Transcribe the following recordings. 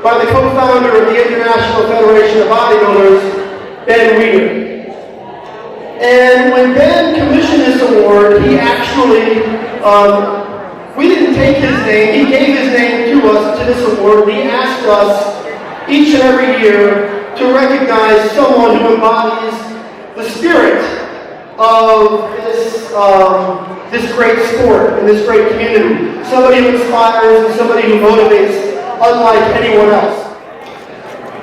by the co-founder of the International Federation of Bodybuilders, Weider. And when Ben commissioned this award, he actually, we didn't take his name, he gave his name to us, to this award, and he asked us each and every year to recognize someone who embodies the spirit of this great sport and this great community. Somebody who inspires and somebody who motivates unlike anyone else.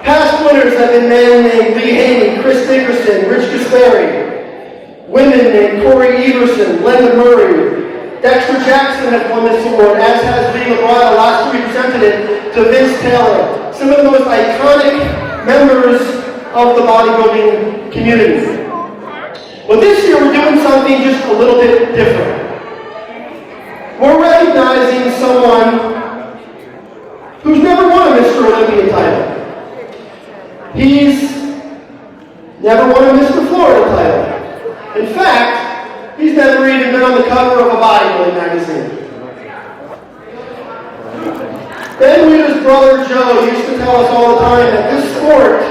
Past winners have been men named Lee Haney, Chris Dickerson, Rich Gaspari. Women named Corey Everson, Linda Murray. Dexter Jackson has won this award, as has Lee LeBron. Last year we presented it to Vince Taylor. Some of the most iconic members of the bodybuilding community. But this year we're doing something just a little bit different. We're recognizing someone who's never won a Mr. Olympia title. He's never won a Mr. Florida title. In fact, he's never even been on the cover of a bodybuilding magazine. Ben Weider's brother Joe used to tell us all the time that this sport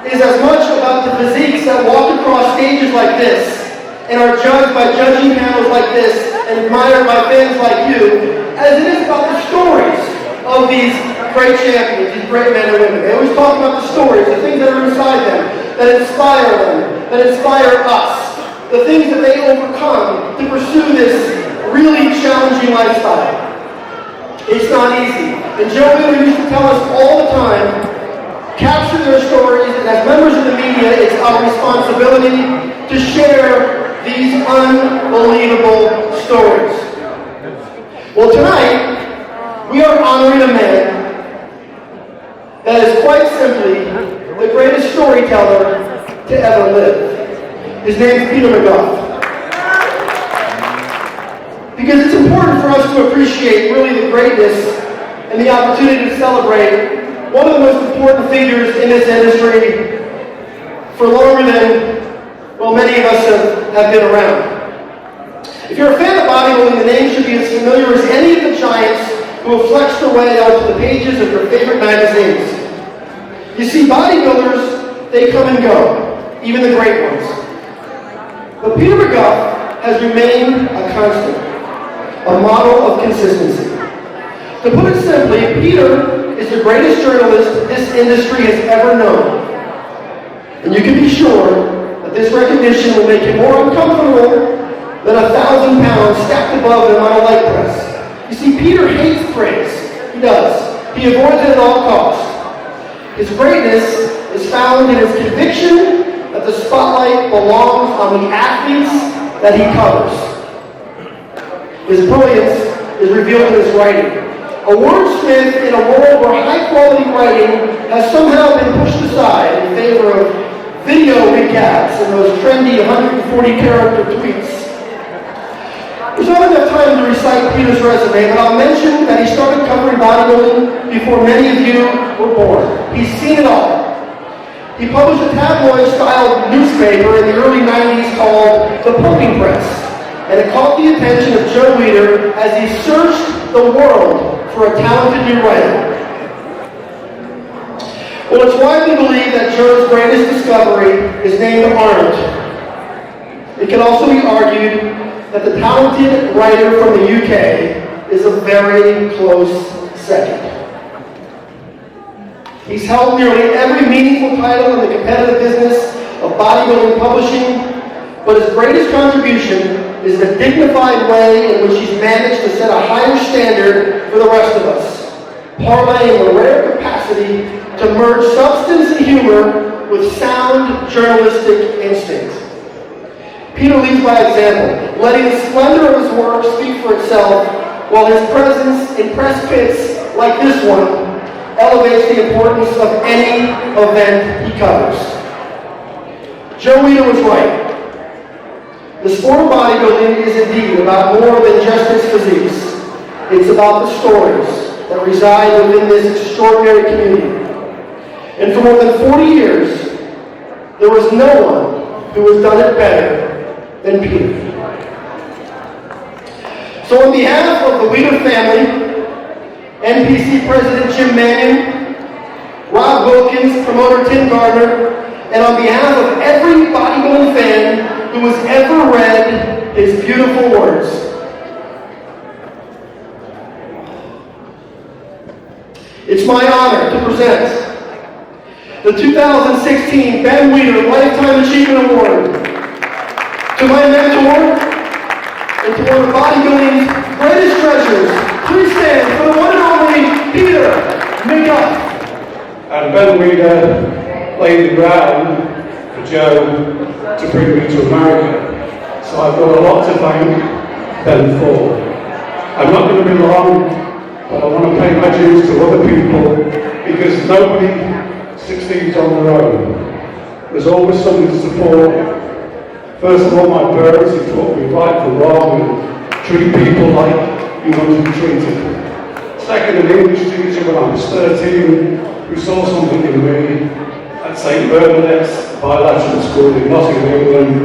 is as much about the physiques that walk across stages like this and are judged by judging panels like this and admired by fans like you, as it is about the stories of these great champions, these great men and women. They always talk about the stories, the things that are inside them, that inspire them, that inspire us. The things that they overcome to pursue this really challenging lifestyle. It's not easy. And Joe Weider used to tell us all the time, capture their stories, and as members of the media, it's our responsibility to share these unbelievable stories. Well, tonight, we are honoring a man that is quite simply the greatest storyteller to ever live. His name is Peter McGough. Because it's important for us to appreciate really the greatness and the opportunity to celebrate one of the most important figures in this industry for longer than, well, many of us have been around. If you're a fan of bodybuilding, the name should be as familiar as any of the giants who have flexed their way onto the pages of your favorite magazines. You see, bodybuilders, they come and go, even the great ones. But Peter McGough has remained a constant, a model of consistency. To put it simply, Peter is the greatest journalist this industry has ever known. And you can be sure that this recognition will make him more uncomfortable than 1,000 pounds stacked above him on a leg press. You see, Peter hates praise. He does. He avoids it at all costs. His greatness is found in his conviction that the spotlight belongs on the athletes that he covers. His brilliance is revealed in his writing. A wordsmith in a world where high-quality writing has somehow been pushed aside in favor of video recaps and those trendy 140-character tweets. There's not enough time to recite Peter's resume, but I'll mention that he started covering bodybuilding before many of you were born. He's seen it all. He published a tabloid-style newspaper in the early 90s called The Pumping Press, and it caught the attention of Joe Weider as he searched the world for a talented new writer. Well, it's widely believed that Joe's greatest discovery is named Arnold. It can also be argued that the talented writer from the UK is a very close second. He's held nearly every meaningful title in the competitive business of bodybuilding publishing, but his greatest contribution is the dignified way in which he's managed to set a higher standard for the rest of us, parlaying the rare capacity to merge substance and humor with sound journalistic instinct. Peter leads by example, letting the splendor of his work speak for itself, while his presence in press pits like this one elevates the importance of any event he covers. Joe Weider was right. The sport of bodybuilding is indeed about more than just its physiques. It's about the stories that reside within this extraordinary community. And for more than 40 years, there was no one who has done it better than Peter. So on behalf of the Weider family, NPC President Jim Mannion, Scott Wilkins, promoter Tim Gardner, and on behalf of every bodybuilding fan who has ever read his beautiful words. It's my honor to present the 2016 Ben Weider Lifetime Achievement Award to my mentor and to one of bodybuilding's greatest treasures. Please stand for the one and only Peter McGough. And Ben Weider laid the ground for Joe to bring me to America. So I've got a lot to thank Ben for. I'm not going to be long, but I want to pay my dues to other people because nobody succeeds on their own. There's always something to support. First of all, my parents who taught me right from wrong and treat people like you want to be treated. Second, an English teacher when I was 13 who saw something in me at St. Bernadette's bilateral school in Nottingham, England,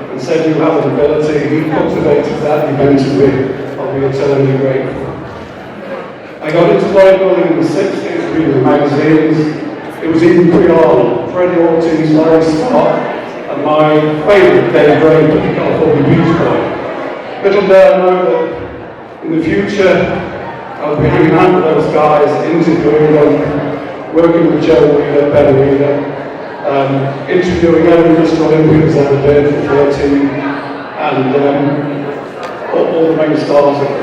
and said, "You have an ability." He cultivated that, he mentored me. I'll be eternally grateful. I got into bodybuilding in the 60s, reading the magazines. It was even pre-Arnold, Freddie Ortiz, Larry Scott, and my favourite, Dave Draper, the California Beach Boy. Little did I know that in the future, I'll be hanging out with those guys, interviewing them, working with Joe Weider, Ben Weider, interviewing every Mr. Olympians ever been for 13, and all the main stars of the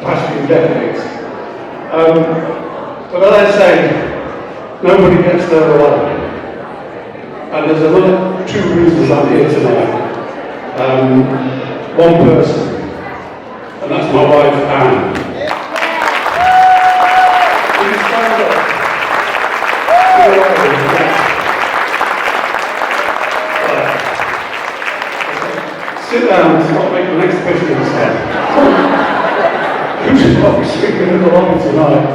past few decades. But as I say, nobody gets there alone. And there's another two reasons I'm here tonight. One person, and that's my wife, Anne. Please stand up. Sit down to not make the next question instead. You should not be sleeping in the lobby tonight.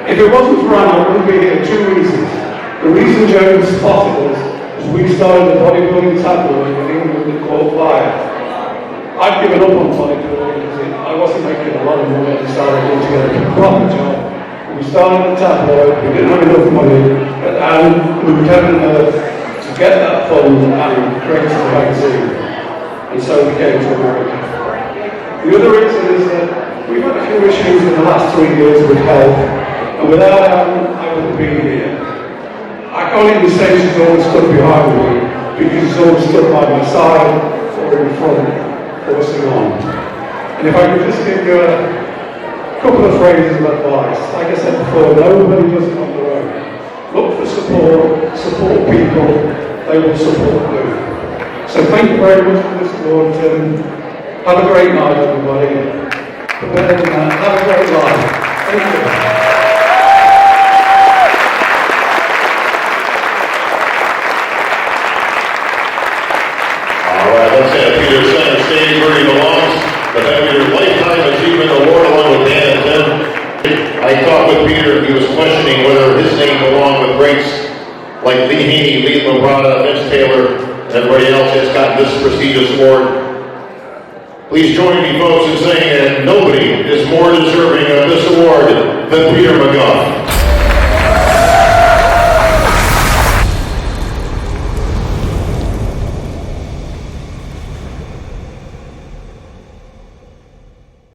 If it wasn't for Anne, I wouldn't be here. Two reasons. The reason Joe spotted us is we started a bodybuilding tabloid in England called Weider. I'd given up on bodybuilding because I wasn't making a lot of money. I decided to get a proper job. We started the tabloid, we didn't have enough money, and we were given to get that fund and create a magazine. And so we came to America. The other reason is that we've had a few issues in the last 3 years with health, and without Anne, I wouldn't be here. I can't even say she's always stood behind me, because she's always stood by my side, or in front, forcing on. And if I could just give you a couple of phrases of advice, like I said before, nobody does it on their own. Look for support people, they will support you. So thank you very much for this award, Tim. Have a great night, everybody. But better than that, have a great life. Thank you. Let's have Peter center stage where he belongs. The Ben Weider Lifetime Achievement Award along with Dan and Tim. I talked with Peter, he was questioning whether his name belonged with greats like Lee Haney, Lee Labrada, Vince Taylor, and everybody else has gotten this prestigious award. Please join me, folks, in saying that nobody is more deserving of this award than Peter McGough.